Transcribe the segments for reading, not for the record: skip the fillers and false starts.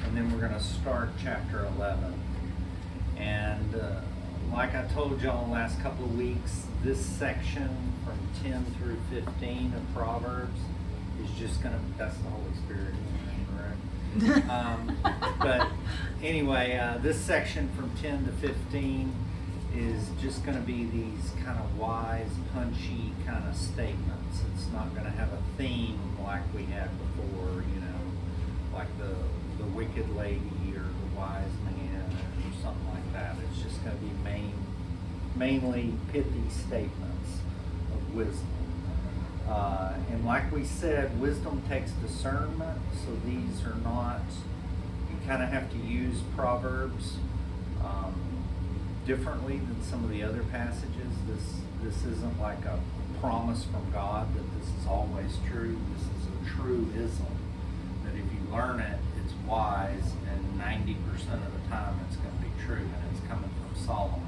and then we're going to start chapter 11. And like I told y'all the last couple of weeks, this section from 10 through 15 of Proverbs is just going to, that's the Holy Spirit, right? But anyway, this section from 10 to 15 is just going to be these kind of wise, punchy kind of statements. It's not going to have a theme like we had before, you know, like the wicked lady or the wise man or something like that. It's just going to be mainly pithy statements of wisdom. And like we said, wisdom takes discernment, so these are not, you kind of have to use Proverbs differently than some of the other passages. This isn't like a promise from God that this is always true. This is a truism, that if you learn it, it's wise, and 90% of the time it's going to be true, and it's coming from Solomon.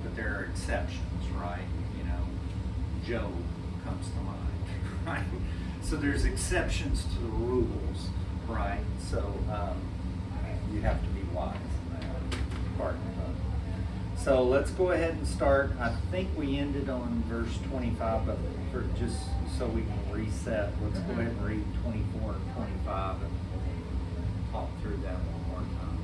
But there are exceptions, right? You know, Job comes to mind, right? So there's exceptions to the rules, right? So you have to be wise in that part. So let's go ahead and start. I think we ended on verse 25, but for just so we can reset, let's go ahead and read 24 and 25 and talk through that one more time.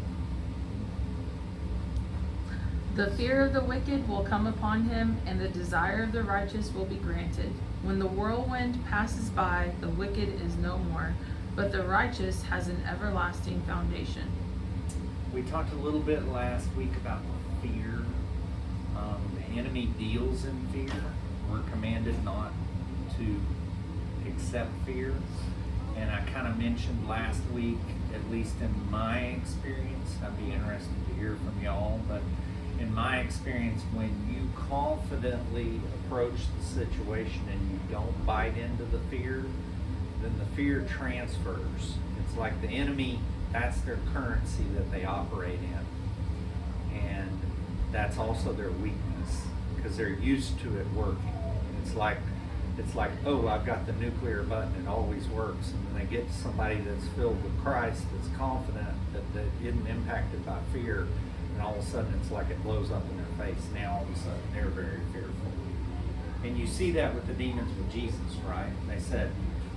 The fear of the wicked will come upon him, and the desire of the righteous will be granted. When the whirlwind passes by, the wicked is no more, but the righteous has an everlasting foundation. We talked a little bit last week about fear. The enemy deals in fear. We're commanded not to accept fear. And I kind of mentioned last week, at least in my experience, I'd be interested to hear from y'all, but in my experience, when you confidently approach the situation and you don't bite into the fear, then the fear transfers. It's like the enemy, that's their currency that they operate in. And that's also their weakness, because they're used to it working. It's like, oh, I've got the nuclear button, it always works. And then they get somebody that's filled with Christ, that's confident, that isn't impacted by fear, and all of a sudden it's like it blows up in their face. Now all of a sudden they're very fearful. And you see that with the demons with Jesus, right? They said,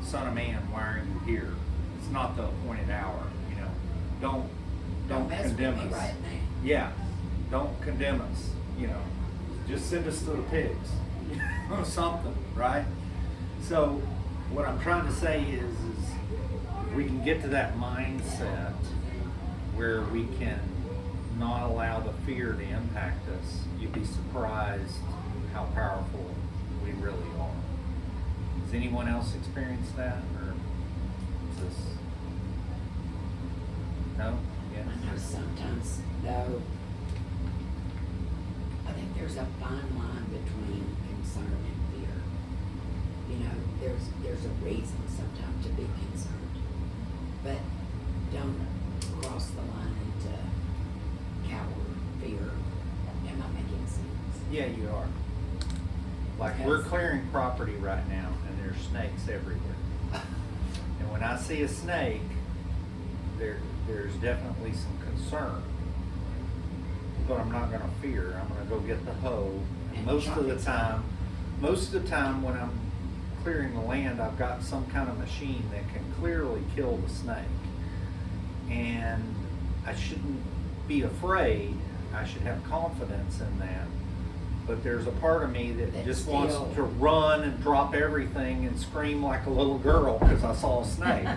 Son of Man, why are you here? It's not the appointed hour, you know. Don't condemn us. Right now. Yeah, don't condemn us, you know. Just send us to the pigs, you know, something, right? So what I'm trying to say is if we can get to that mindset where we can not allow the fear to impact us, you'd be surprised how powerful we really are. Has anyone else experienced that, or is this? No? Yes? I know sometimes, though, I think there's a fine line between concern and fear. You know, there's a reason sometimes to be concerned, but don't cross the line into coward fear. Am I making sense? Yeah, you are. Like we're clearing property right now, and there's snakes everywhere. And when I see a snake, there's definitely some concern. But I'm not going to fear. I'm going to go get the hoe. And most of the time when I'm clearing the land, I've got some kind of machine that can clearly kill the snake. And I shouldn't be afraid. I should have confidence in that. But there's a part of me that just wants to run and drop everything and scream like a little girl because I saw a snake.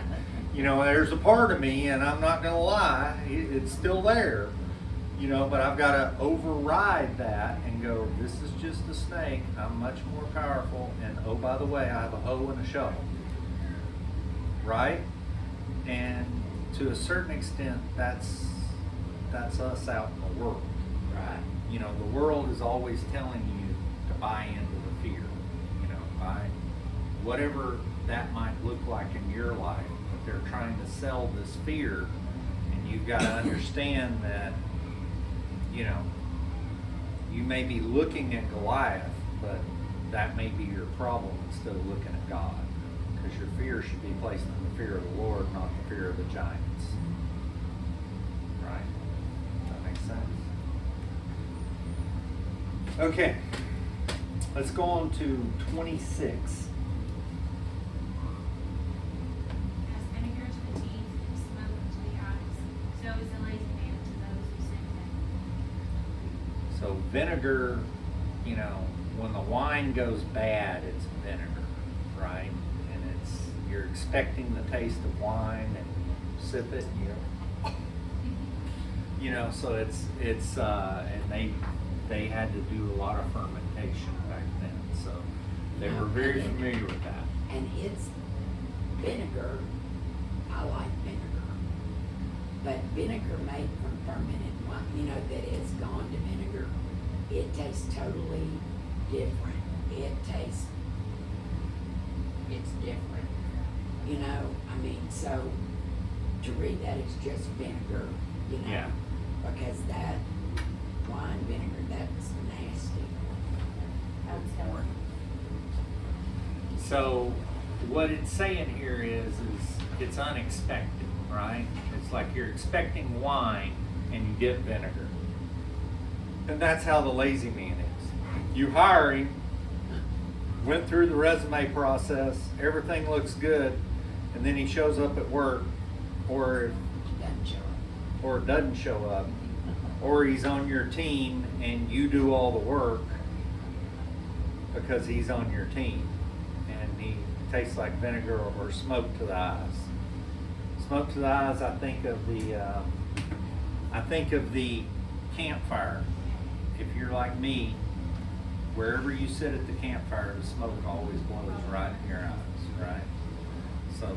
You know, there's a part of me, and I'm not going to lie, it's still there. You know, but I've got to override that and go, this is just a snake. I'm much more powerful. And oh, by the way, I have a hoe and a shovel. Right? And to a certain extent, that's us out in the world. Right. You know, the world is always telling you to buy into the fear. You know, buy whatever that might look like in your life. But they're trying to sell this fear. And you've got to understand that, you know, you may be looking at Goliath, but that may be your problem instead of looking at God. Because your fear should be placed in the fear of the Lord, not the fear of the giants. right? That makes sense. Okay, let's go on to 26. As vinegar to the teeth and smoke to the eyes, so is the lazy man to those who sin him. So vinegar, you know, when the wine goes bad, it's vinegar, right? And you're expecting the taste of wine and you sip it and you know, so it's and they had to do a lot of fermentation back then, so they were very familiar with that. And it's vinegar, I like vinegar. But vinegar made from fermented wine, you know, that has gone to vinegar, it tastes totally different. It's different. You know, I mean, so to read that it's just vinegar, you know, Yeah. because that wine vinegar, that's nasty. So what it's saying here is it's unexpected, right? It's like you're expecting wine and you get vinegar. And that's how the lazy man is. You hire him, went through the resume process, everything looks good, and then he shows up at work, or it doesn't show up, or he's on your team and you do all the work because he's on your team, and he tastes like vinegar or smoke to the eyes. Smoke to the eyes, I think of the campfire. If you're like me, wherever you sit at the campfire, the smoke always blows right in your eyes, right? So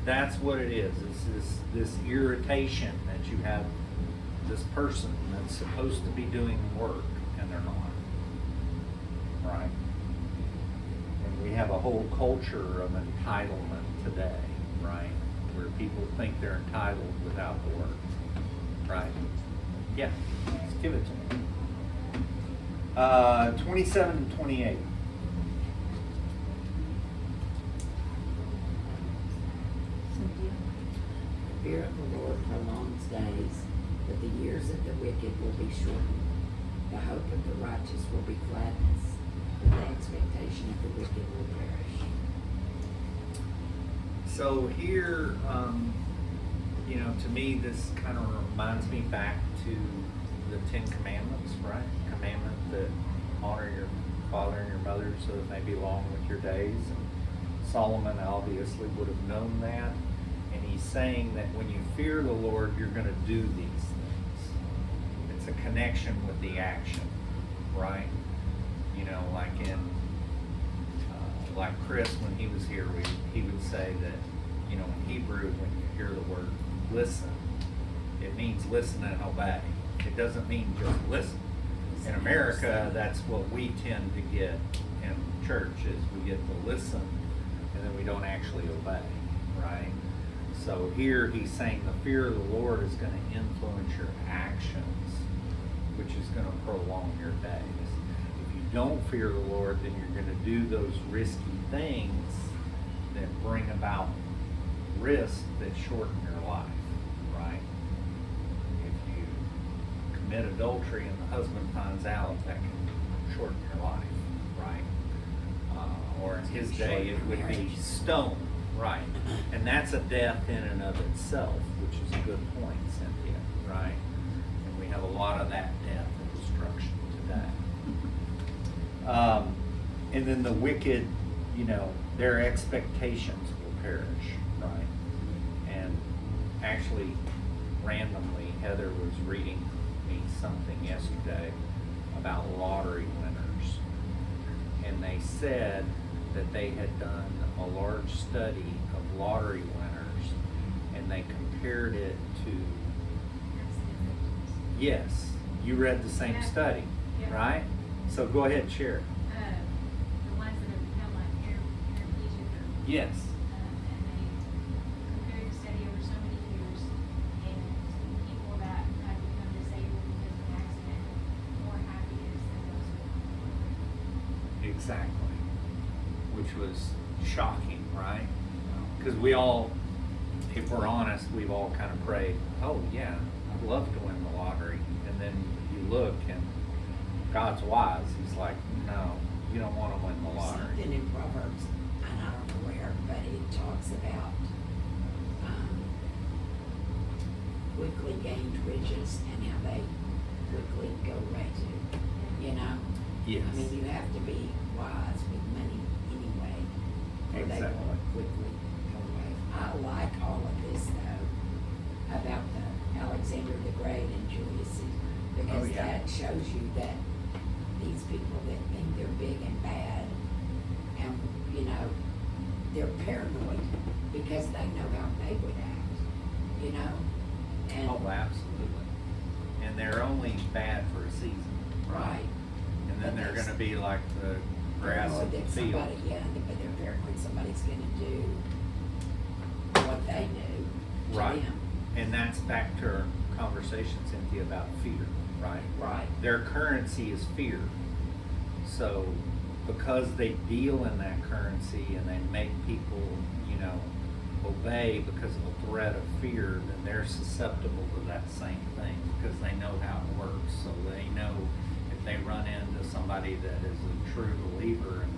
that's what it is. It's this irritation that you have this person that's supposed to be doing work and they're not, right? And we have a whole culture of entitlement today, right? Where people think they're entitled without the work, right? Yeah, let's give it to me. 27 and 28. The fear of the Lord prolongs days, but the years of the wicked will be shortened. The hope of the righteous will be gladness, but the expectation of the wicked will perish. So here, you know, to me, this kind of reminds me back to the 10 Commandments, right? Commandment that honor your father and your mother so that they be long with your days. And Solomon obviously would have known that. And he's saying that when you fear the Lord, you're going to do these things. It's a connection with the action, right? You know, like like Chris, when he was here, he would say that, you know, in Hebrew, when you hear the word listen, it means listen and obey. It doesn't mean just listen. In America, that's what we tend to get in church, is we get to listen and then we don't actually obey, right? So here he's saying the fear of the Lord is going to influence your actions, which is going to prolong your days. If you don't fear the Lord, then you're going to do those risky things that bring about risk that shorten your life, right? If you commit adultery and the husband finds out, that can shorten your life, right? Or in his day, it would be stone, right? And that's a death in and of itself, which is a good point, Cynthia, right? And we have a lot of that death and destruction today. And then the wicked, you know, their expectations will perish, right? And actually, randomly, Heather was reading me something yesterday about lottery winners. And they said that they had done a large study of lottery winners, and they compared it to, yes, you read the same study, right? So go ahead and share it. The ones that have become like paraplegic or Yes. and they compared the study over so many years, and people that have become disabled because of an accident, more happy is than those with. Exactly. Which was shocking, right? Because we all, if we're honest, we've all kind of prayed, oh yeah, love to win the lottery. And then you look and God's wise. He's like, no, you don't want to win the lottery. Something in Proverbs, and I don't know where, but it talks about quickly gained riches and how they quickly go away too. You know? Yes. I mean, you have to be wise with money anyway, or they Exactly. will quickly go away. I like all of this though, about the Alexander the Great and Julius Caesar, because Oh, yeah. that shows you that these people that think they're big and bad, and, you know, they're paranoid because they know how they would act, you know? And, Oh, absolutely. And they're only bad for a season. right. And then they're gonna be like the grass Paranoid of the that field. somebody, yeah, but they're paranoid somebody's gonna do what they do to Right. them. And that's back to our conversation, Cynthia, about fear, right? Right. Their currency is fear. So because they deal in that currency and they make people, you know, obey because of a threat of fear, then they're susceptible to that same thing because they know how it works. So they know if they run into somebody that is a true believer and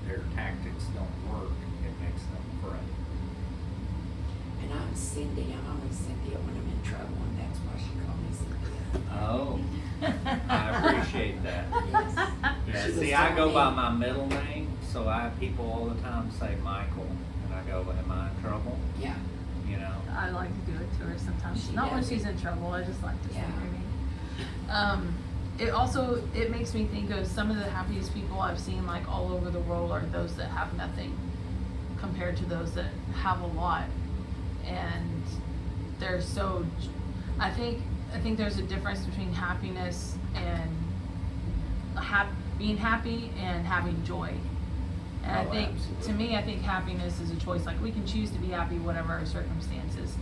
their tactics don't work, it makes them afraid. And I'm Cindy, I'm always Cynthia when I'm in trouble, and that's why she called me Cynthia. Oh, I appreciate that. Yes. Yeah, She was see, I go telling by me- my middle name, so I have people all the time say Michael, and I go, am I in trouble? Yeah, You know? I like to do it to her sometimes. She Not when does she's it. in trouble. I just like to say Yeah. her name. It makes me think of some of the happiest people I've seen like all over the world are those that have nothing compared to those that have a lot. And they're so, I think there's a difference between happiness and being happy and having joy. And I Oh, think, absolutely. to me, I think happiness is a choice. Like, we can choose to be happy whatever our circumstances,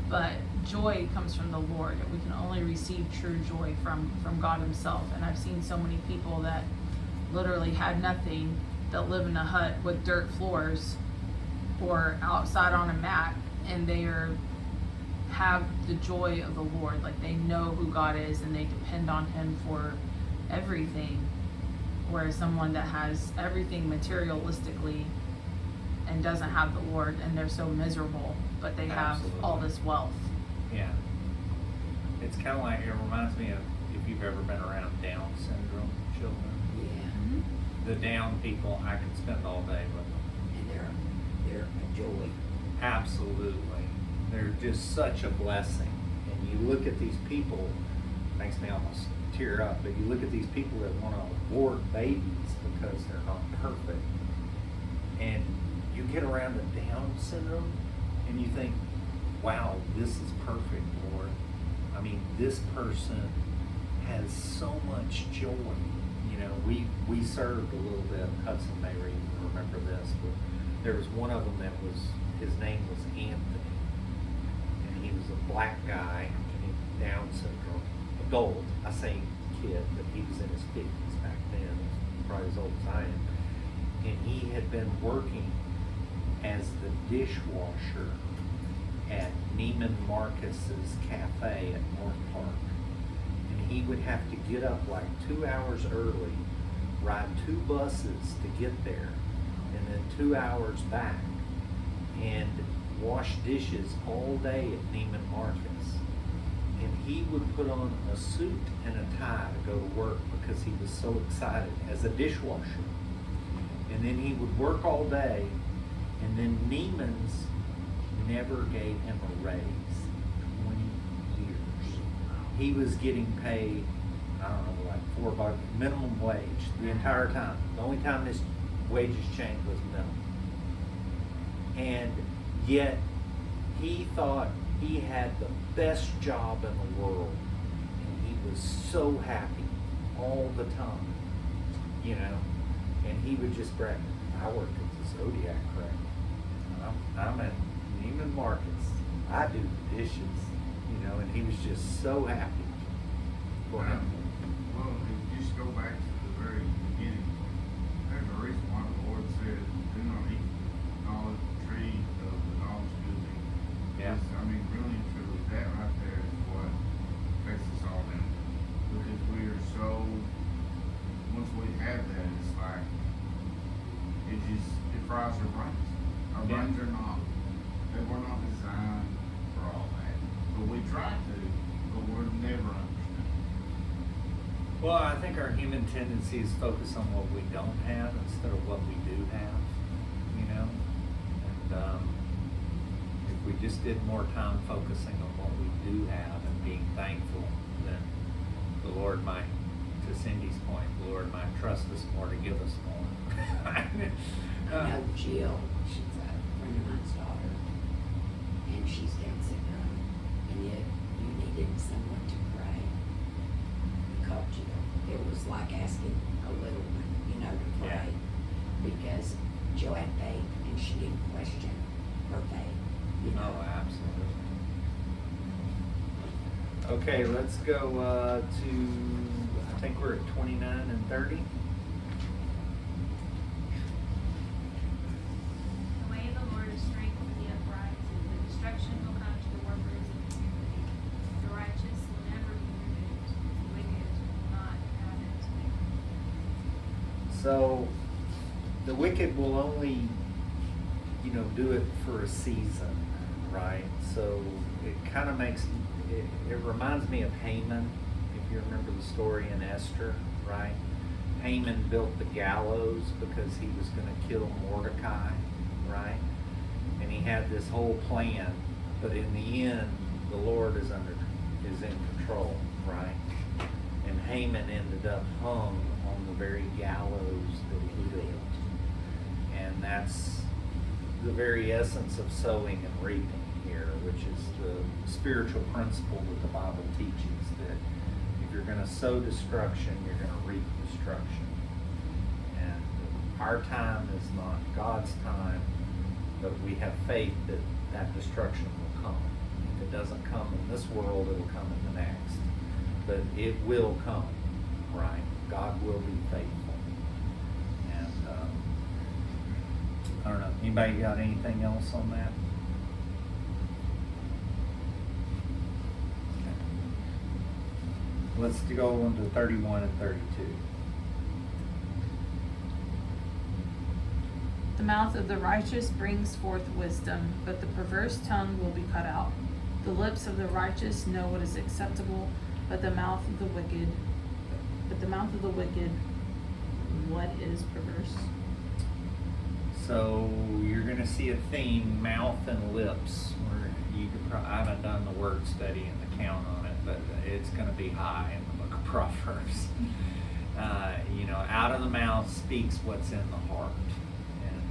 but joy comes from the Lord, and we can only receive true joy from God Himself. And I've seen so many people that literally had nothing, that live in a hut with dirt floors or outside on a mat, and they have the joy of the Lord. Like, they know who God is and they depend on Him for everything. Whereas someone that has everything materialistically and doesn't have the Lord, and they're so miserable, but they have all Absolutely. this wealth. Yeah. It's kind of like, it reminds me of if you've ever been around Down syndrome children. yeah, The Down people, I could spend all day with them. and they're a joy. Absolutely. They're just such a blessing. And you look at these people, makes me almost tear up, but you look at these people that want to abort babies because they're not perfect. And you get around the Down syndrome and you think, wow, this is perfect, Lord. I mean, this person has so much joy. You know, we served a little bit, Hudson may remember this, but there was one of them that was, his name was Anthony. And he was a black guy, Down syndrome, adult. I say kid, but he was in his 50s back then, probably as old as I am. And he had been working as the dishwasher at Neiman Marcus's cafe at North Park. And he would have to get up like 2 hours early, ride 2 buses to get there, and then 2 hours back, and wash dishes all day at Neiman Marcus. And he would put on a suit and a tie to go to work because he was so excited as a dishwasher. And then he would work all day, and then Neiman's never gave him a raise. 20 years. He was getting paid, I don't know, like $4 minimum wage the entire time. The only time his wages changed was minimum. And yet he thought he had the best job in the world, and he was so happy all the time, you know. And he would just brag, I work at the Zodiac Crack. I'm at Neiman Marcus. I do the dishes, you know, and he was just so happy for him. Well, if you just go back to the very beginning, there's a reason why the Lord said, do not eat the knowledge tree of the knowledge of good and evil. Yeah. I mean, really and truly, that right there is what Well, I think our human tendency is focus on what we don't have instead of what we do have, you know? And if we just did more time focusing on what we do have and being thankful, then the Lord might, to Cindy's point, the Lord might trust us more to give us more. I know Jill, she's a friend of mine's daughter, and she's Down syndrome, and yet you needed someone to pray. You called Jill. It was like asking a little one, you know, to pray. Because Jill had faith, and she didn't question her faith, you know. Oh, absolutely. Okay, let's go to, I think we're at 29 and 30. The way of the Lord is strength for the upright, but destruction will come to the workers of iniquity. The righteous will never be removed, the wicked will not have it. So the wicked will only, you know, do it for a season, right? So it kind of makes, it reminds me of Haman, if you remember the story in Esther, right? Haman built the gallows because he was going to kill Mordecai, right? And he had this whole plan, but in the end, the Lord is in control, right? And Haman ended up hung on the very gallows that he built. And that's the very essence of sowing and reaping here, which is the spiritual principle that the Bible teaches, that if you're going to sow destruction, you're going to reap destruction. And our time is not God's time, but we have faith that that destruction will come. If it doesn't come in this world, it will come in the next. But it will come, right? God will be faithful. And I don't know, anybody got anything else on that? Let's go on to 31 and 32. The mouth of the righteous brings forth wisdom, but the perverse tongue will be cut out. The lips of the righteous know what is acceptable, but the mouth of the wicked, what is perverse? So you're going to see a theme, mouth and lips. Where you could I haven't done the word study and the count on it, but it's going to be high in the book of Proverbs. You know, out of the mouth speaks what's in the heart. And,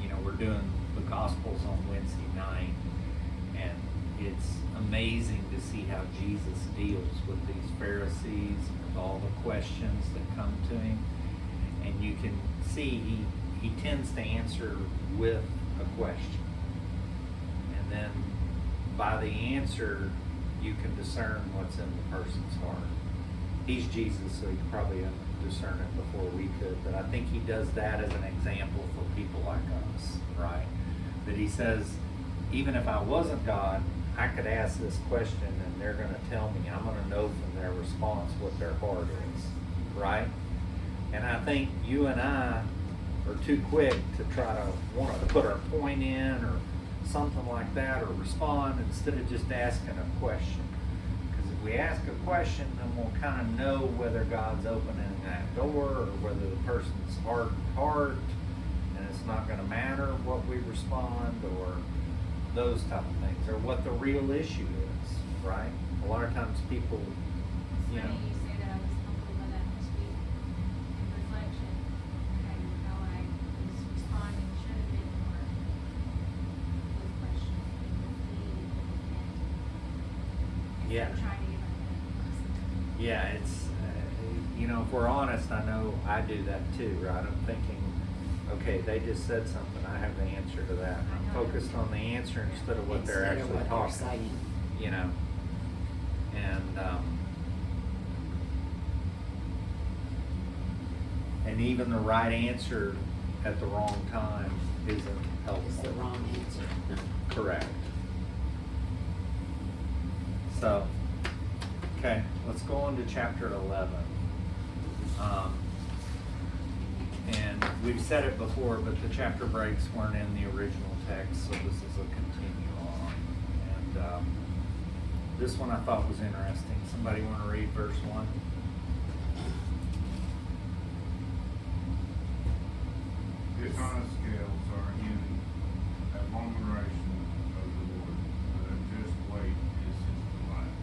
you know, we're doing the Gospels on Wednesday night, and it's amazing to see how Jesus deals with these Pharisees and with all the questions that come to him. And you can see he tends to answer with a question. And then by the answer, you can discern what's in the person's heart. He's Jesus, so he could probably discern it before we could, but I think he does that as an example for people like us, right? That he says, even if I wasn't God, I could ask this question and they're going to tell me. I'm going to know from their response what their heart is, right? And I think you and I are too quick to try to want to put our point in or something like that, or respond instead of just asking a question. Because if we ask a question, then we'll kind of know whether God's opening that door or whether the person's heart, and it's not going to matter what we respond or those type of things, or what the real issue is, right? A lot of times people, It's you know, funny you say that. I was humbled by that this week in reflection, and how I was responding should have been more with question and with need and Yeah. trying to get my head. yeah, it's, you know, if we're honest, I know I do that too, right? I'm thinking, okay, they just said something, I have the answer to that. I'm focused on the answer instead of what they're Instead of actually what they're talking, saying. you know? And even the right answer at the wrong time isn't helpful. It's the wrong answer. Correct. So, okay, let's go on to chapter 11. And we've said it before, but the chapter breaks weren't in the original text, so this is a continue on. And this one I thought was interesting. Somebody want to read verse 1? dishonest scales are in abomination of the Lord, but a just weight is his delight.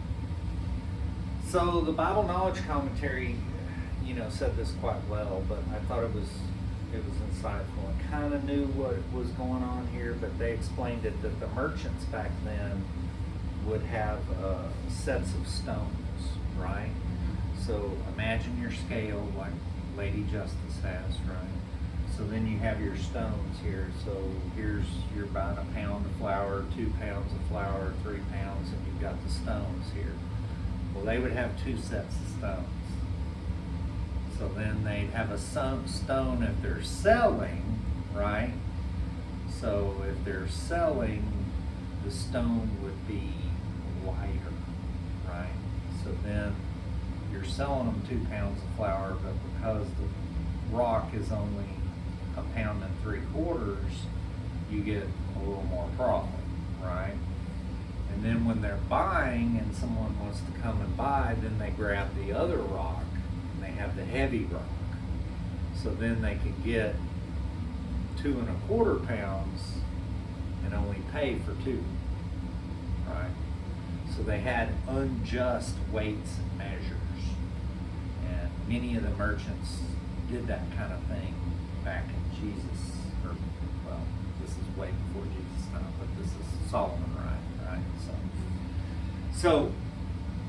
So the Bible Knowledge Commentary, said this quite well, but I thought it was insightful. I kind of knew what was going on here, but they explained it that the merchants back then would have sets of stones, right? So imagine your scale like Lady Justice has, right? So then you have your stones here. So you're buying a pound of flour, 2 pounds of flour, 3 pounds, and you've got the stones here. Well, they would have 2 sets of stones. So then they'd have a stone if they're selling, right? So if they're selling, the stone would be lighter, right? So then you're selling them 2 pounds of flour, but because the rock is only 1 pound and 3/4, you get a little more profit, right? And then when they're buying and someone wants to come and buy, then they grab the other rock and they have the heavy rock. So then they could get 2 1/4 pounds and only pay for 2, right? So they had unjust weights and measures. And many of the merchants did that kind of thing back in Jesus, or, well, this is way before Jesus' time, but this is Solomon, right? So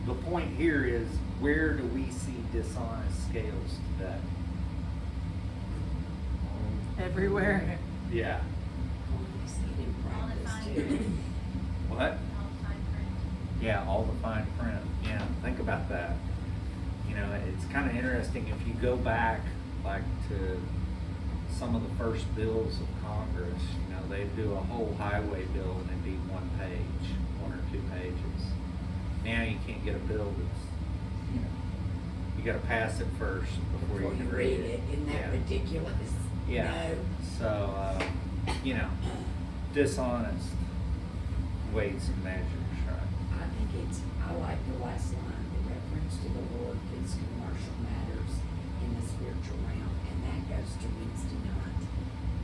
the point here is, where do we see dishonest scales today? Everywhere. Yeah. See it in All the practice fine too. print. What? All the fine print. Yeah, all the fine print. Yeah, think about that. It's kind of interesting if you go back like to some of the first bills of Congress. They'd do a whole highway bill and it'd be 1 page, 1 or 2 pages. Now you can't get a bill that's, you got to pass it first before you can read it. Isn't that Yeah. ridiculous? Yeah. No. So, dishonest weights and measures, right? I like the last line, the reference to the Lord gives commercial matters in the spiritual realm, and that goes to Wednesday night.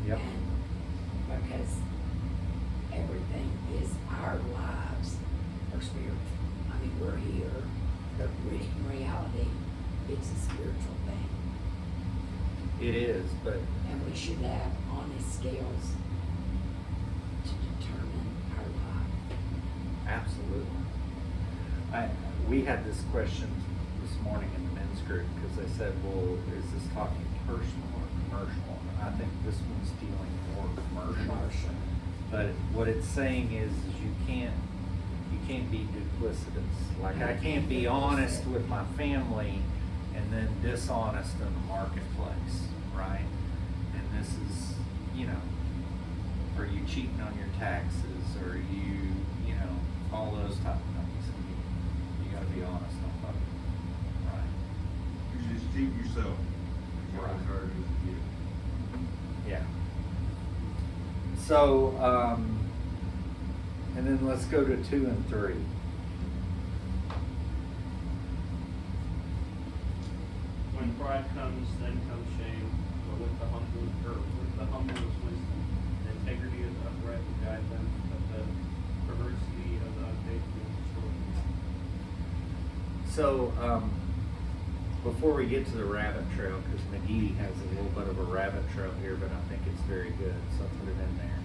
Yep. And because everything is, our lives are spiritual. I mean, we're here, but in reality, it's a spiritual thing. It is, but And we should have honest scales to determine our life. absolutely. We had this question this morning in the men's group because they said, well, is this talking personal or commercial? And I think this one's dealing more commercial. But what it's saying is you can't be duplicitous. Like, I can't be honest with my family and then dishonest in the marketplace, right? And this is, are you cheating on your taxes? Or are you, all those type of things. You gotta be honest on both, right? You just cheat yourself. You Right. always heard as a kid. Yeah. So, and then let's go to 2 and 3. When pride comes, then comes shame, but with the humble is wisdom. The integrity of the upright will guide them, but the perversity of the unfaithful will destroy them. So, before we get to the rabbit trail, because McGee has a little bit of a rabbit trail here, but I think it's very good, so I'll put it in there.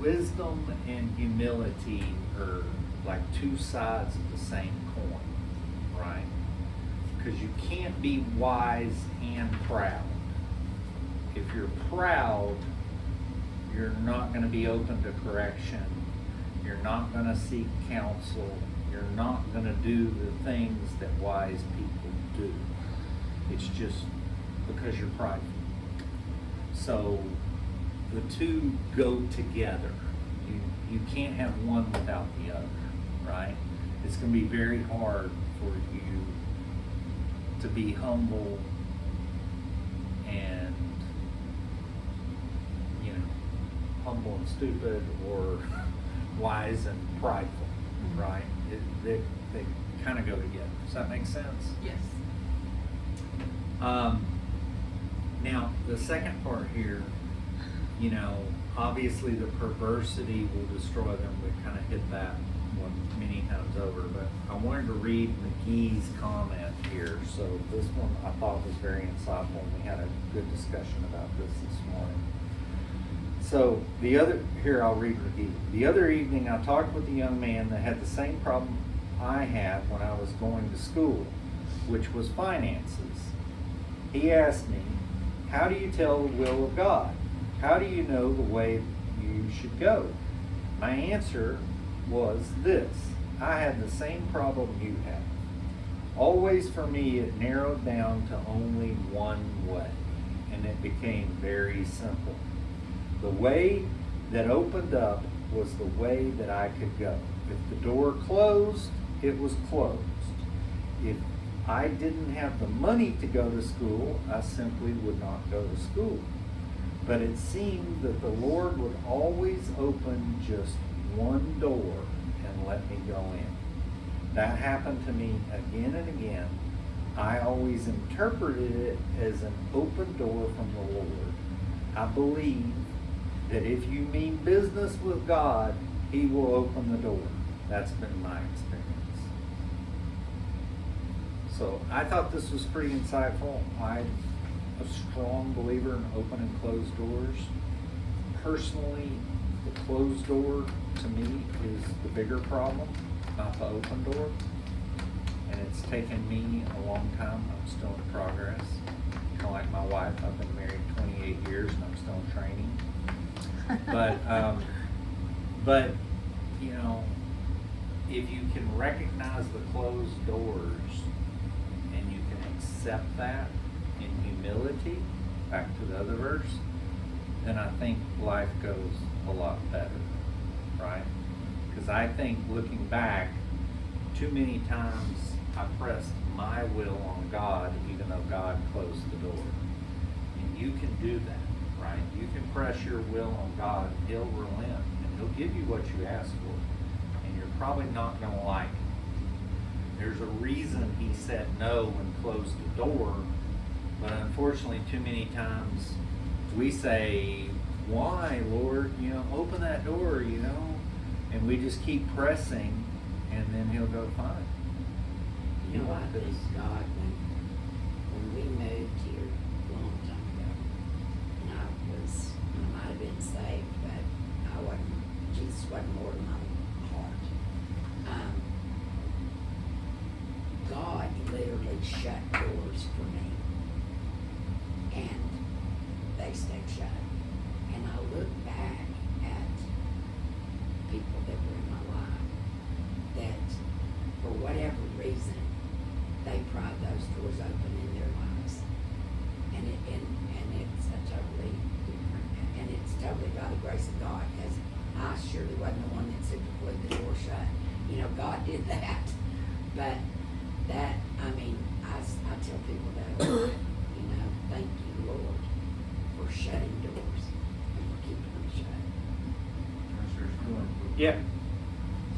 Wisdom and humility are like 2 sides of the same coin, right? Because you can't be wise and proud. If you're proud, you're not going to be open to correction. You're not going to seek counsel. You're not going to do the things that wise people do. It's just because you're prideful. So the 2 go together. You can't have one without the other, right? It's going to be very hard for you to be humble and, humble and stupid, or wise and prideful, right? They kind of go together. Does that make sense? Yes. Now, the second part here, you know, obviously the perversity will destroy them. We've kind of hit that one many times over, but I wanted to read McGee's comment here. So this one I thought was very insightful, and we had a good discussion about this morning. So here I'll read McGee. The other evening I talked with a young man that had the same problem I had when I was going to school, which was finances. He asked me, how do you tell the will of God? How do you know the way you should go? My answer was this. I had the same problem you have. Always for me it narrowed down to only one way, and it became very simple. The way that opened up was the way that I could go. If the door closed, it was closed. If I didn't have the money to go to school, I simply would not go to school. But it seemed that the Lord would always open just one door and let me go in. That happened to me again and again. I always interpreted it as an open door from the Lord. I believe that if you mean business with God, He will open the door. That's been my experience. So I thought this was pretty insightful. I'm a strong believer in open and closed doors. Personally, the closed door to me is the bigger problem, not the open door. And it's taken me a long time. I'm still in progress. Kind of like my wife, I've been married 28 years and I'm still in training. But you know, if you can recognize the closed doors and you can accept that in humility, back to the other verse, then I think life goes a lot better, right? Because I think looking back, too many times I pressed my will on God even though God closed the door. And you can do that, right? You can press your will on God, He'll relent, and He'll give you what you ask for. And you're probably not going to like it. There's a reason He said no and closed the door, but unfortunately too many times we say, why, Lord? You know, open that door, you know? And we just keep pressing, and then He'll go, fine. You know, I thank God when we moved here a long time ago, and I might have been saved, but Jesus wasn't more than my heart. God literally shut doors for me, and they stayed shut. And I look back at people that were in my life that, for whatever reason, they pried those doors open in their lives. And it's a totally different, and it's totally by the grace of God, because I surely wasn't the one that said to put the door shut. You know, God did that. But that, I mean, I tell people that, you know, thank you, Lord, for shutting doors and for keeping them shut. Yeah.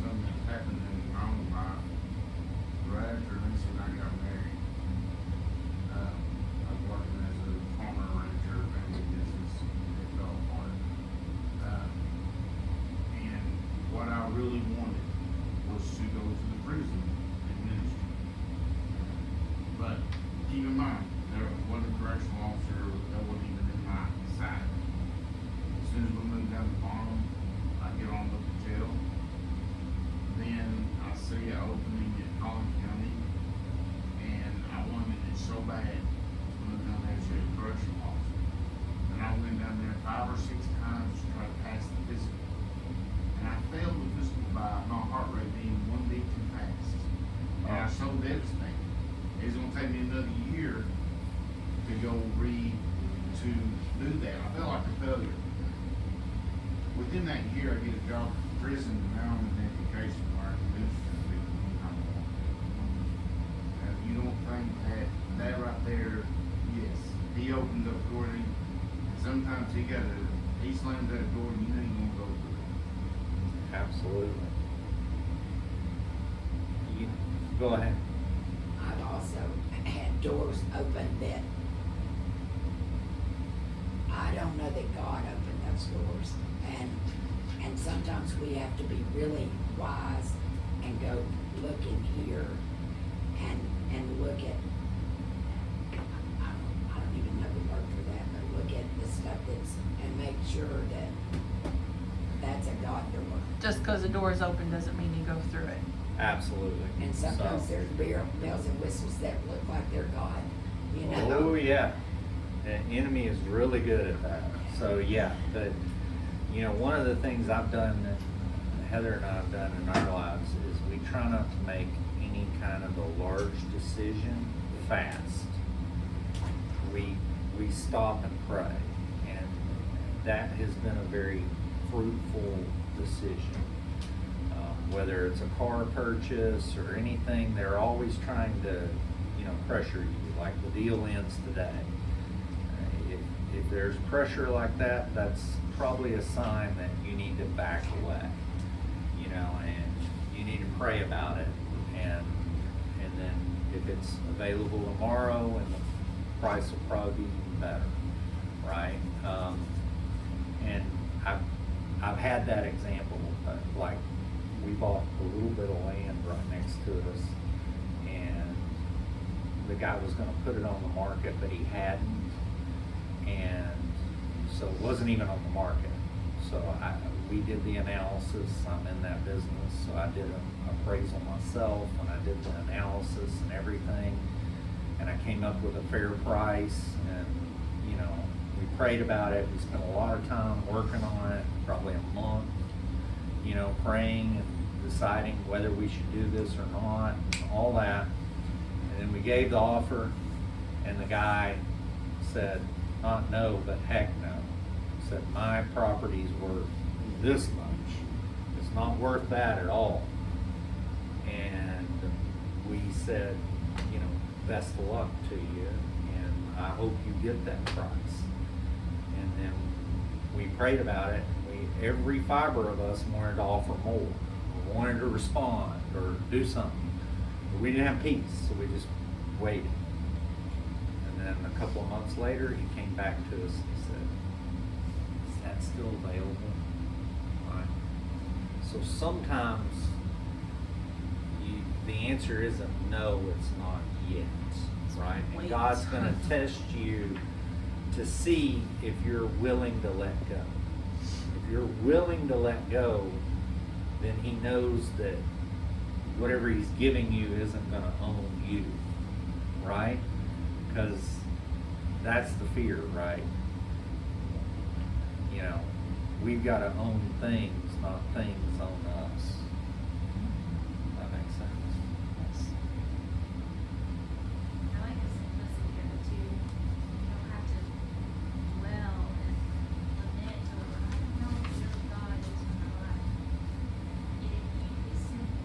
Something that happened in my own life, right after Lisa and I got married. I was working as a farmer rancher, family business, it fell apart. And what I really wanted was to go to the prison and ministry. But keep in mind, there wasn't a correctional officer that wasn't even in my sight. As soon as we moved down the farm, I get on up to jail. Then I see an opening in Collin County, and I wanted it so bad to move down there to a correctional officer. And I went down there 5 or 6 times to try to pass the physical. And I failed the physical by my heart rate being 1 beat too fast. And I was so devastated. It's gonna take me another year to go to do that. I felt like a failure. Within that year, I get a job in prison, and now I'm in education where I can do something anytime I want. You don't think that right there, yes, He opened up door, and sometimes He slams that door, and you know you're gonna go through it. Absolutely. Go ahead. I've also had doors open that I don't know that God opened those doors. And sometimes we have to be really wise and go look in here and look at, I don't even know the word for that, but look at the stuff and make sure that that's a God door. Just because the door is open doesn't mean you go through it. Absolutely. And sometimes So- there's bells and whistles that look like they're God, you know? Oh, yeah. The enemy is really good at that. So, yeah, one of the things I've done, that Heather and I have done in our lives, is we try not to make any kind of a large decision fast. We stop and pray, and that has been a very fruitful decision. Whether it's a car purchase or anything, they're always trying to, pressure you, like the deal ends today. If there's pressure like that, that's probably a sign that you need to back away, and you need to pray about it. And then if it's available tomorrow, and the price will probably be even better, right? And I've had that example, like we bought a little bit of land right next to us, and the guy was gonna put it on the market, but he hadn't, and so it wasn't even on the market. So we did the analysis. I'm in that business, so I did an appraisal myself, and I did the analysis and everything, and I came up with a fair price. And we prayed about it. We spent a lot of time working on it, probably a month, praying and deciding whether we should do this or not, and all that. And then we gave the offer, and the guy said, not no, but heck no. Said, my property's worth this much. It's not worth that at all. And we said, best of luck to you, and I hope you get that price. And then we prayed about it. Every fiber of us wanted to offer more, or wanted to respond, or do something. But we didn't have peace, so we just waited. And then a couple of months later, he came back to us and he said, is that still available? Right. So sometimes the answer isn't no, it's not yet, right? And Wait. God's gonna test you to see if you're willing to let go. If you're willing to let go, then he knows that whatever he's giving you isn't gonna own you, right? Because that's the fear, right? We've got to own things, not things own us. That makes sense. I like the simplicity of it too. You don't have to dwell and lament over, I don't know what really God is for my life. It's simple.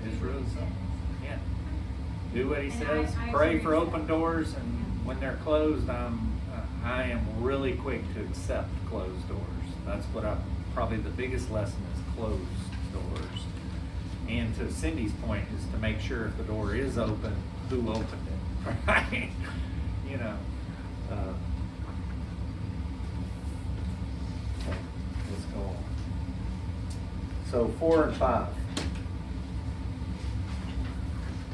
It's Do what really he simple. says. Yeah. Do what he And says. I Pray agree for with open that. doors, and when they're closed, I am really quick to accept closed doors. That's what probably the biggest lesson is closed doors. And to Cindy's point is to make sure if the door is open, who opened it, right? Okay, let's go on. So 4 and 5.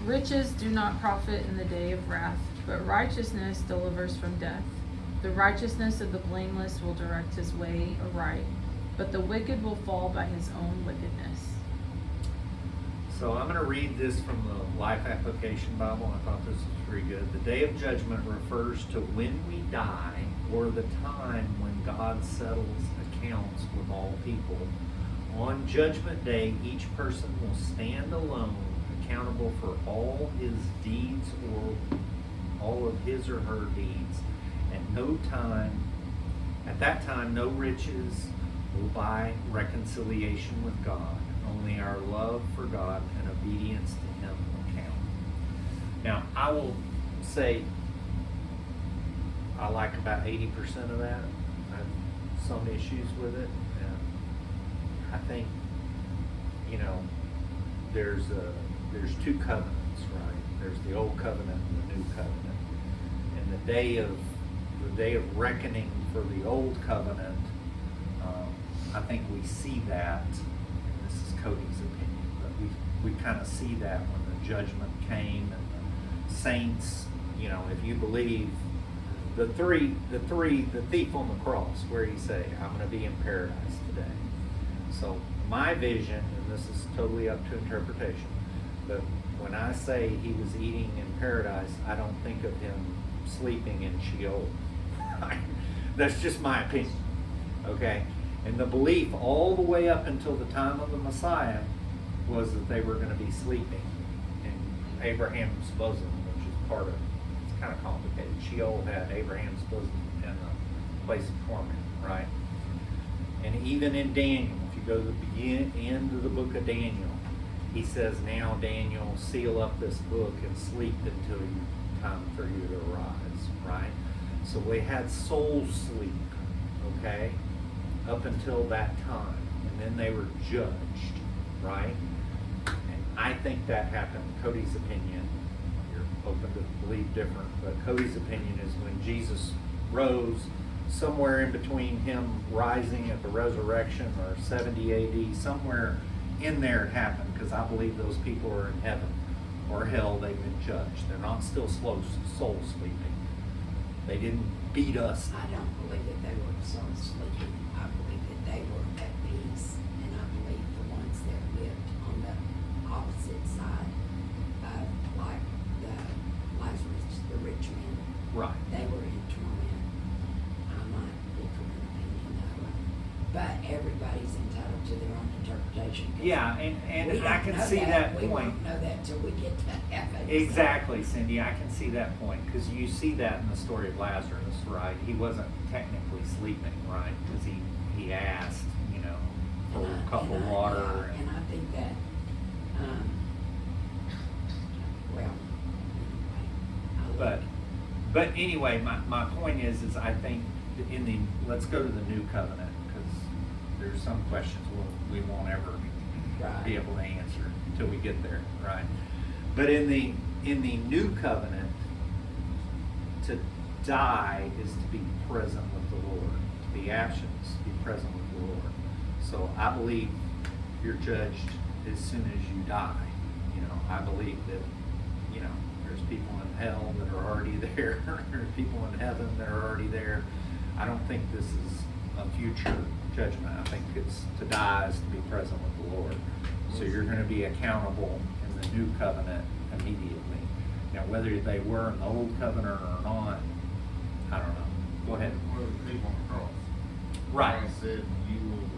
Riches do not profit in the day of wrath, but righteousness delivers from death. The righteousness of the blameless will direct his way aright, but the wicked will fall by his own wickedness. So I'm going to read this from the Life Application Bible. I thought this was pretty good. The day of judgment refers to when we die, or the time when God settles accounts with all people. On Judgment Day, each person will stand alone, accountable for all his deeds or all of his or her deeds. At that time, no riches will buy reconciliation with God. Only our love for God and obedience to him will count. Now, I will say I like about 80% of that. I have some issues with it. And I think, there's two covenants, right? There's the old covenant and the new covenant. And the day of the day of reckoning for the old covenant, I think we see that, and this is Cody's opinion, but we kind of see that when the judgment came and the saints, you know, if you believe the thief on the cross, where he say, I'm going to be in paradise today. So my vision, and this is totally up to interpretation, but when I say he was eating in paradise, I don't think of him sleeping in Sheol. That's just my opinion, okay? And the belief all the way up until the time of the Messiah was that they were going to be sleeping in Abraham's bosom, which is part of it. It's kind of complicated. Sheol had Abraham's bosom and a place of torment, right? And even in Daniel, if you go to the end of the book of Daniel, he says, now Daniel, seal up this book and sleep until time for you to arise, right? So we had soul sleep, okay, up until that time. And then they were judged, right? And I think that happened. Cody's opinion, you're open to believe different, but Cody's opinion is when Jesus rose, somewhere in between him rising at the resurrection or 70 AD, somewhere in there it happened, because I believe those people are in heaven or hell. They've been judged. They're not still soul sleeping. They didn't beat us. I don't believe that they were so sleeping. I believe that they were at peace, and I believe the ones that lived on the opposite side of, like the Lazarus, the rich man, Right. they were in torment. I might differ in opinion though, but everybody's entitled to their own interpretation. 'Cause Yeah, we and don't I can know see that We point. won't know that till we get to heaven. Exactly, Cindy. I can see that point, because you see that in the story of Lazarus, right? He wasn't technically sleeping, right? Because he asked, you know, for a cup of water. And I think that, well, anyway. But anyway, my point is I think let's go to the new covenant, because there's some questions we won't ever Right. be able to answer until we get there, right? But in the new covenant, to die is to be present with the Lord. To be absent is to be present with the Lord. So I believe you're judged as soon as you die. You know, I believe that, you know, there's people in hell that are already there. There's people in heaven that are already there. I don't think this is a future judgment. I think it's to die is to be present with the Lord. So you're going to be accountable in the new covenant immediately. Now, whether they were in the old covenant or not, I don't know. Go ahead. Well, the thief on the cross. Right. Christ said, you will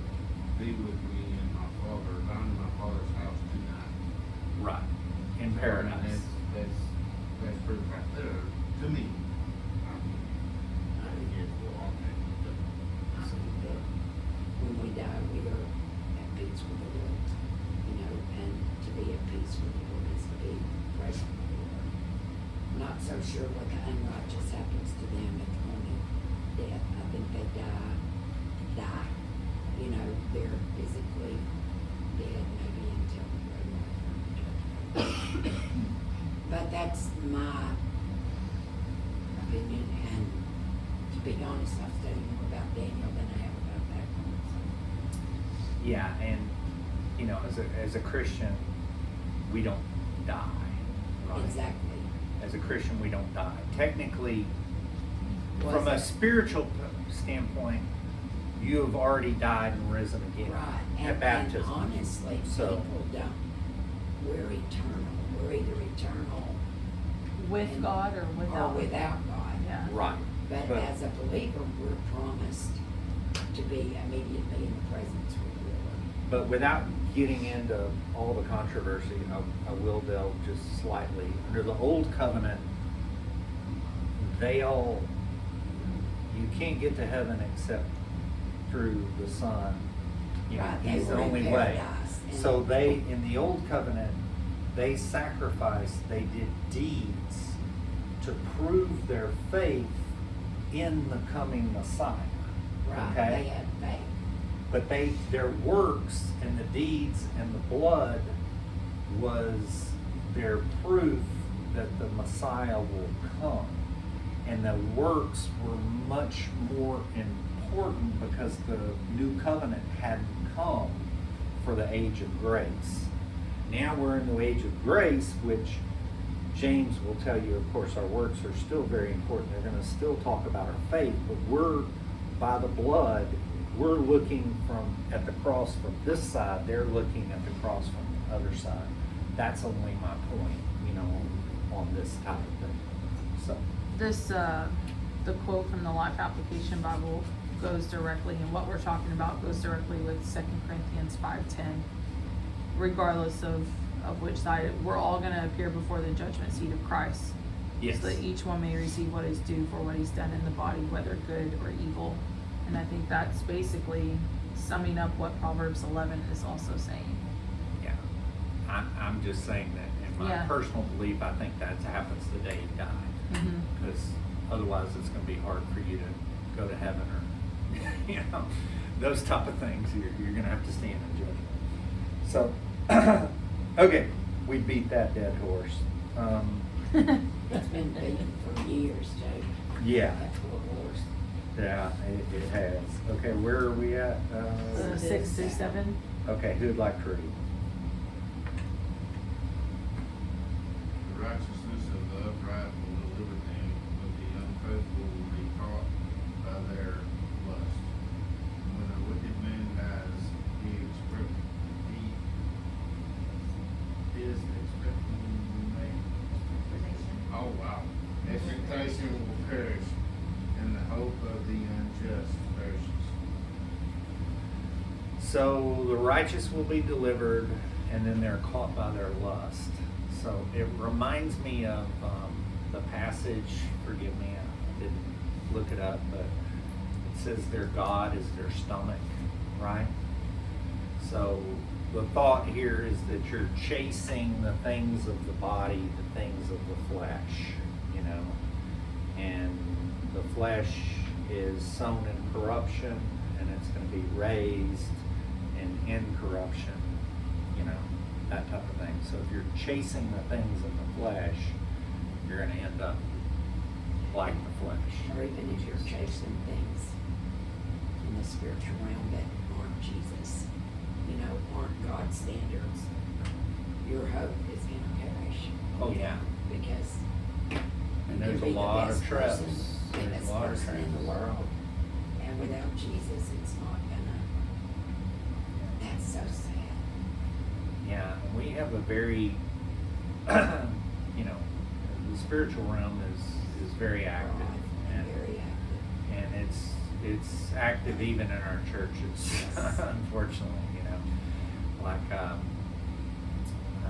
be with me in my Father, I'm in my Father's house tonight. Right. In So, I paradise. mean, that's proof right there, to me. I mean, I think it will all take, I think that when we die, we are at peace with the Lord, you know, and to be at peace with the Lord is to be present with the Lord. I'm not so sure what the unrighteous happens to them at the point of death. I think they die, you know, they're physically dead maybe until the great white judgment. But that's my opinion, and to be honest, I've studied more about Daniel than I have about that one. Yeah, and you know, as a Christian, we don't die. Right? Exactly. As a Christian, we don't die. Technically, Was from a it- spiritual standpoint, you have already died and risen again Right, at and baptism. honestly, So- people don't. We're eternal. We're either eternal With God or or without. without God. Yeah. Right. But as a believer, we're promised to be immediately in the presence with the Lord. But without getting into all the controversy, I will delve just slightly. Under the old covenant, you can't get to heaven except through the Son. You know, Right, they He's the were in only way. paradise, and- So in the old covenant, they sacrificed, they did deeds to prove their faith in the coming Messiah. Right, Okay? they had faith. But their works and the deeds and the blood was their proof that the Messiah will come. And the works were much more important because the new covenant hadn't come for the age of grace. Now we're in the age of grace, which James will tell you, of course, our works are still very important. They're going to still talk about our faith, but we're, by the blood, we're looking at the cross from this side. They're looking at the cross from the other side. That's only my point, on this type of thing. So. This, the quote from the Life Application Bible goes directly, and what we're talking about goes directly with 2 Corinthians 5:10. Regardless of which side, we're all going to appear before the judgment seat of Christ. Yes. So that each one may receive what is due for what he's done in the body, whether good or evil. And I think that's basically summing up what Proverbs 11 is also saying. Yeah, I'm just saying that in my Yeah. personal belief, I think that happens the day you die. Because otherwise it's going to be hard for you to go to heaven or, those type of things. You're going to have to stand in judgment. So, okay, we beat that dead horse. It's been beaten for years, Jay. Yeah. That poor horse. Yeah, it has. Okay, where are we at? 6 through 7. Okay, who'd like to read? The righteousness of the upright will deliver them, but the unfaithful will be caught by their lust. When a wicked man dies, he is expecting remain. Oh wow. Expectation will perish, and the hope of the unjust perishes. So the righteous will be delivered, and then they're caught by their lust. So it reminds me of the passage, forgive me, I didn't look it up, but it says their God is their stomach, right? So the thought here is that you're chasing the things of the body, the things of the flesh, and the flesh is sown in corruption, and it's going to be raised in incorruption, that type of thing. So if you're chasing the things of the flesh, you're going to end up like the flesh. Or even if you're chasing things in the spiritual realm that aren't Jesus, aren't God's standards, your hope is going to perish. Oh, yeah. Because And you there's can a be the lot of best traps. person, the There's best a lot of person in the traps. world, and without Jesus, it's not gonna. That's so sad. Yeah, and we have a very, the spiritual realm is very active, Broad and very active. and it's active even in our churches, Yes. unfortunately. Like I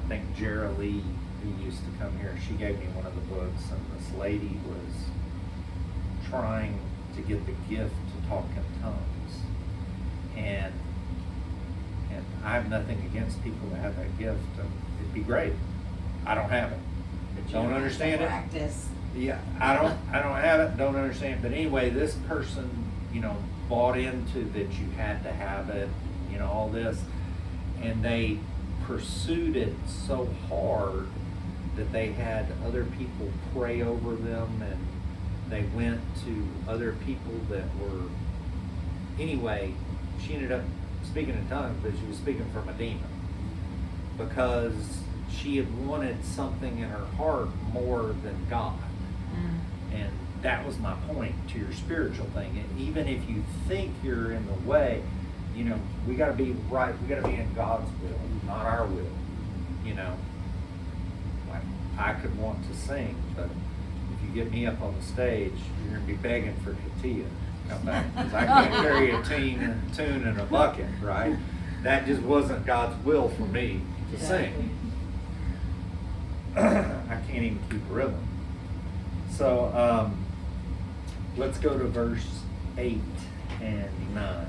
think Jera Lee, who used to come here, she gave me one of the books, and this lady was trying to get the gift to talk in tongues, and I have nothing against people that have that gift. It'd be great. I don't have it. But you Don't have to understand it. Practice. Yeah, I don't have it. Don't understand. But anyway, this person, bought into that you had to have it. All this, and they pursued it so hard that they had other people pray over them, and they went to other people that were. Anyway, she ended up speaking in tongues, but she was speaking from a demon because she had wanted something in her heart more than God. And that was my point to your spiritual thing. And even if you think you're in the way, we got to be right. We got to be in God's will, not our will. Like I could want to sing, but if you get me up on the stage, you're going to be begging for Katia to come back, because I can't carry a tune in a bucket, right? That just wasn't God's will for me to sing. I can't even keep rhythm. So let's go to verse 8 and 9.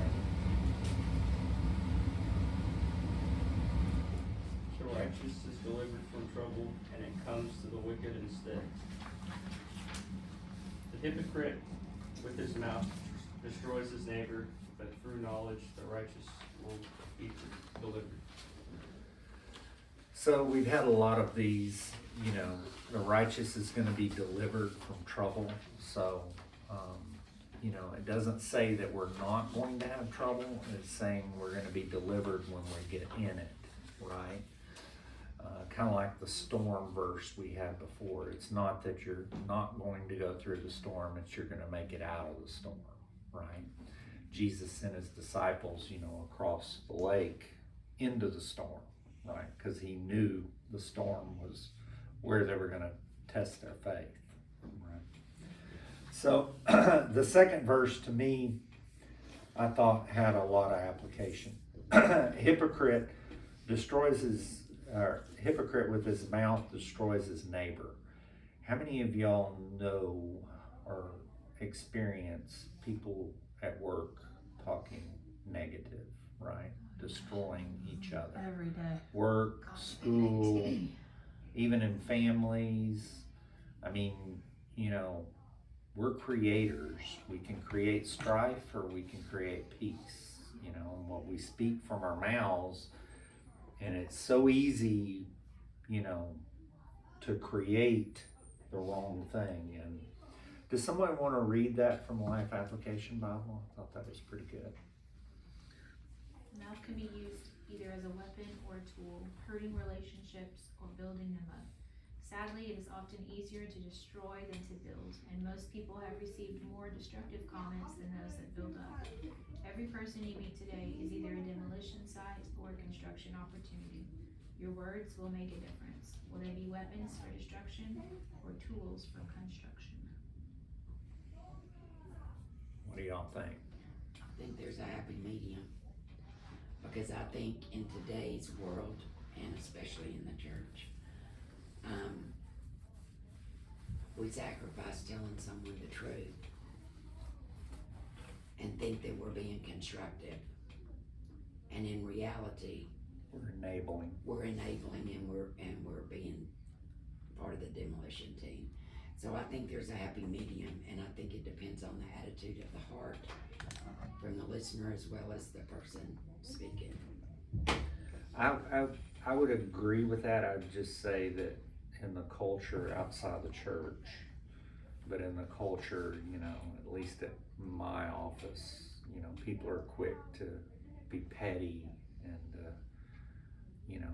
The righteous is delivered from trouble, and it comes to the wicked instead. The hypocrite with his mouth destroys his neighbor, but through knowledge the righteous will be delivered. So we've had a lot of these, the righteous is gonna be delivered from trouble, so, you know, it doesn't say that we're not going to have trouble, it's saying we're gonna be delivered when we get in it, right? Kinda like the storm verse we had before, it's not that you're not going to go through the storm, it's you're gonna make it out of the storm, right? Jesus sent his disciples, you know, across the lake into the storm, right? Because he knew the storm was where they were gonna test their faith, right? So the second verse to me, I thought had a lot of application. Hypocrite with his mouth destroys his neighbor. How many of y'all know or experience people at work talking negative, right? Destroying each other. Every day. Work, school, even in families. I mean, you know, we're creators. We can create strife or we can create peace, you know, and what we speak from our mouths. And it's so easy, you know, to create the wrong thing. And does somebody want to read that from Life Application Bible? I thought that was pretty good. Mouth can be used either as a weapon or a tool, hurting relationships or building them up. Sadly, it is often easier to destroy than to build, and most people have received more destructive comments than those that build up. Every person you meet today is either a demolition site or a construction opportunity. Your words will make a difference. Will they be weapons for destruction or tools for construction? What do y'all think? I think there's a happy medium. Because I think in today's world, and especially in the church, we sacrifice telling someone the truth and think that we're being constructive. And in reality, We're enabling. and we're being part of the demolition team. So I think there's a happy medium, and I think it depends on the attitude of the heart from the listener as well as the person speaking. I would agree with that. I would just say that in the culture outside the church, but in the culture, you know, at least at my office, you know, people are quick to be petty and, you know,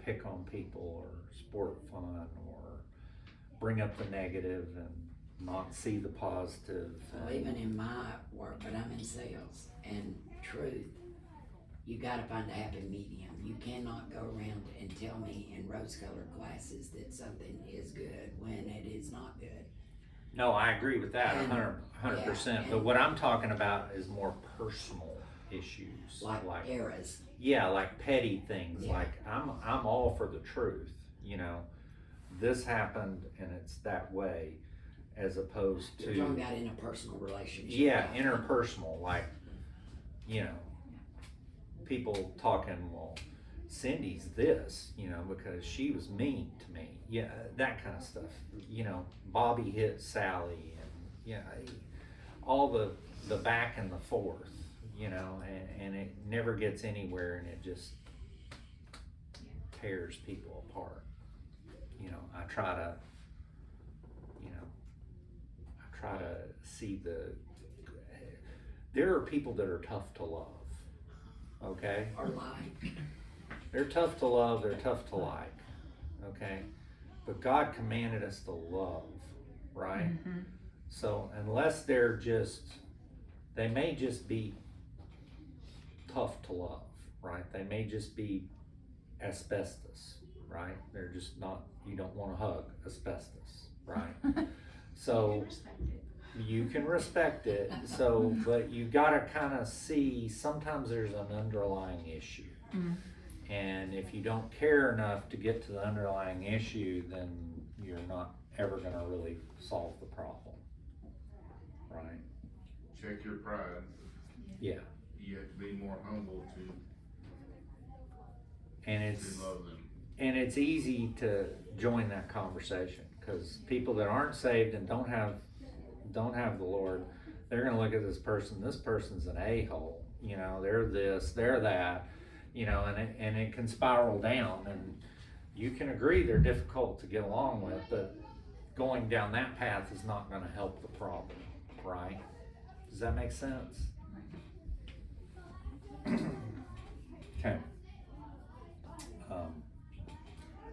pick on people or sport fun or bring up the negative and not see the positive. Well, even in my work, but I'm in sales, and truth, you gotta find a happy medium. You cannot go around and tell me in rose-colored glasses that something is good when it is not good. No, I agree with that, And- 100%. yeah, But and- what I'm talking about is more personal issues, Like eras. yeah, like petty things. Yeah. Like I'm all for the truth. You know, this happened and it's that way, as opposed You're talking to about in a personal relationship. yeah, interpersonal. Like, you know, people talking, well, Cindy's this, you know, because she was mean to me. Yeah, that kind of stuff. You know, Bobby hit Sally, and yeah, all the back and the forth, you know, and it never gets anywhere, and it just tears people apart. You know, I try to see there are people that are tough to love, okay? Or like. They're tough to love, they're tough to like, okay? But God commanded us to love, right? Mm-hmm. So unless they may just be tough to love, right? They may just be asbestos, right? They're just not, you don't want to hug asbestos, right? So Respect it. you can respect it, so, but you gotta kind of see, sometimes there's an underlying issue. Mm. And if you don't care enough to get to the underlying issue, then you're not ever gonna really solve the problem, right? Check your pride. Yeah, You have to be more humble and it's easy to join that conversation, because people that aren't saved and don't have the Lord, they're gonna look at this person's an a-hole, you know, they're this, they're that, you know, and it can spiral down, and you can agree they're difficult to get along with, but going down that path is not gonna help the problem, right? Does that make sense? Okay.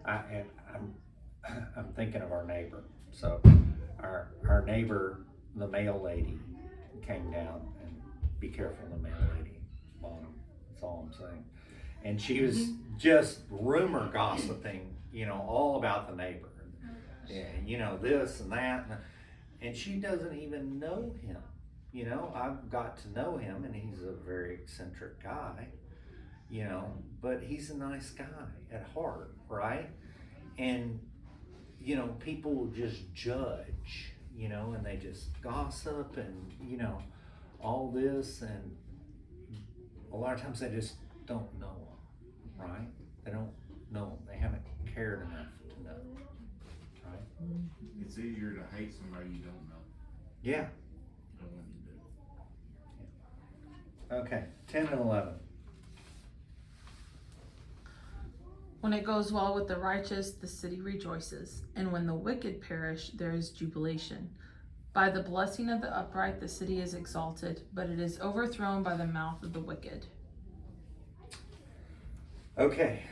I'm thinking of our neighbor. So our neighbor, the mail lady, came down, and be careful the mail lady, Bonham, that's all I'm saying. And she was just rumor gossiping, all about the neighbor. And, this and that. And she doesn't even know him. I've got to know him, and he's a very eccentric guy, but he's a nice guy at heart, right? And, people will just judge, and they just gossip and, all this. And a lot of times they just don't know him, right? They don't know him. They haven't cared enough to know, right? It's easier to hate somebody you don't know Yeah. than when you do. Okay, 10 and 11. When it goes well with the righteous, the city rejoices, and when the wicked perish, there is jubilation. By the blessing of the upright, the city is exalted, but it is overthrown by the mouth of the wicked. Okay,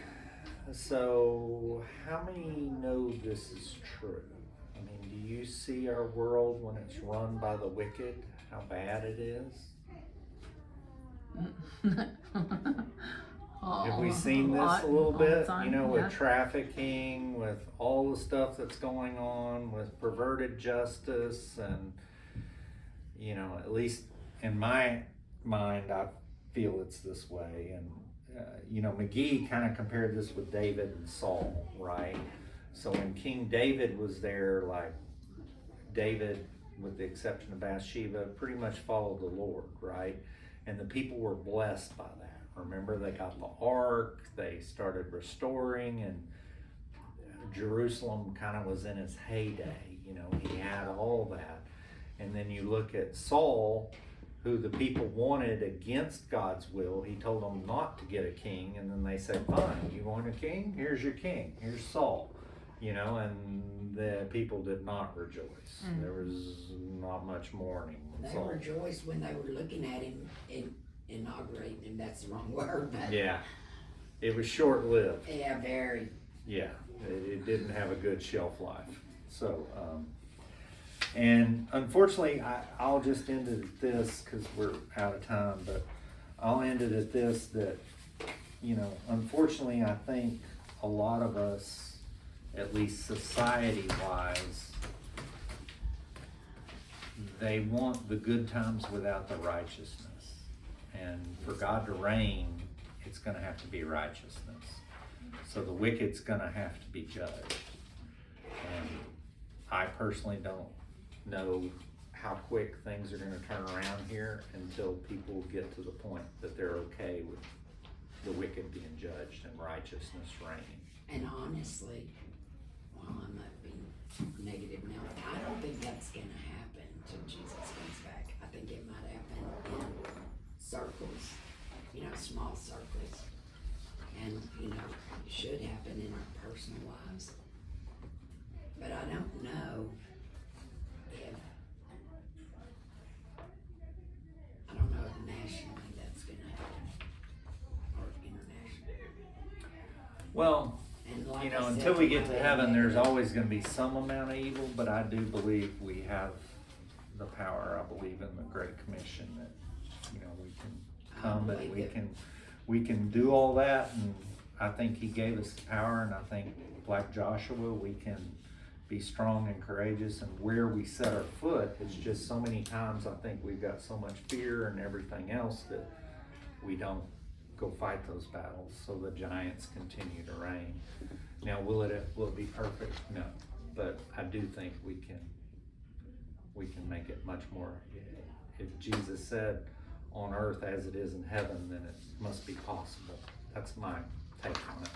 so how many know this is true? I mean, do you see our world when it's run by the wicked, how bad it is? Have we seen this a little bit? With trafficking, with all the stuff that's going on, with perverted justice, and at least in my mind, I feel it's this way. And McGee kind of compared this with David and Saul, right? So when King David was there, like David, with the exception of Bathsheba, pretty much followed the Lord, right? And the people were blessed by that. Remember, they got the ark, they started restoring, and Jerusalem kind of was in its heyday. He had all that. And then you look at Saul, who the people wanted against God's will. He told them not to get a king, and then they said, fine, you want a king? Here's your king. Here's Saul. And the people did not rejoice. There was not much mourning. They rejoiced when they were looking at him and inaugurating him. That's the wrong word, but Yeah, it was short-lived. yeah, very. Yeah, it didn't have a good shelf life. So, and unfortunately, I'll just end it at this because we're out of time, but I'll end it at this, that, unfortunately, I think a lot of us, at least society-wise, they want the good times without the righteousness. And for God to reign, it's going to have to be righteousness. So the wicked's going to have to be judged. And I personally don't know how quick things are going to turn around here until people get to the point that they're okay with the wicked being judged and righteousness reigning. And honestly, while I'm not being negative now, I don't think that's going to happen until Jesus comes back. I think it might happen in circles, small circles. And, it should happen in our personal lives. But I don't know if nationally that's going to happen, or internationally. Well, And like I until said, we get to my heaven, bad there's negative. always going to be some amount of evil, but I do believe we have the power. I believe in the Great Commission that, we can come and we can do all that. And I think he gave us the power, and I think like Joshua, we can be strong and courageous, and where we set our foot, it's just so many times I think we've got so much fear and everything else that we don't go fight those battles, so the giants continue to reign. Now, will it be perfect? No, but I do think we can make it much more. If Jesus said on earth as it is in heaven, then it must be possible. That's my take on it.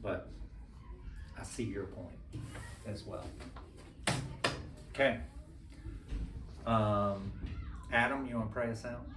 But I see your point as well. Okay. Adam, you want to pray us out?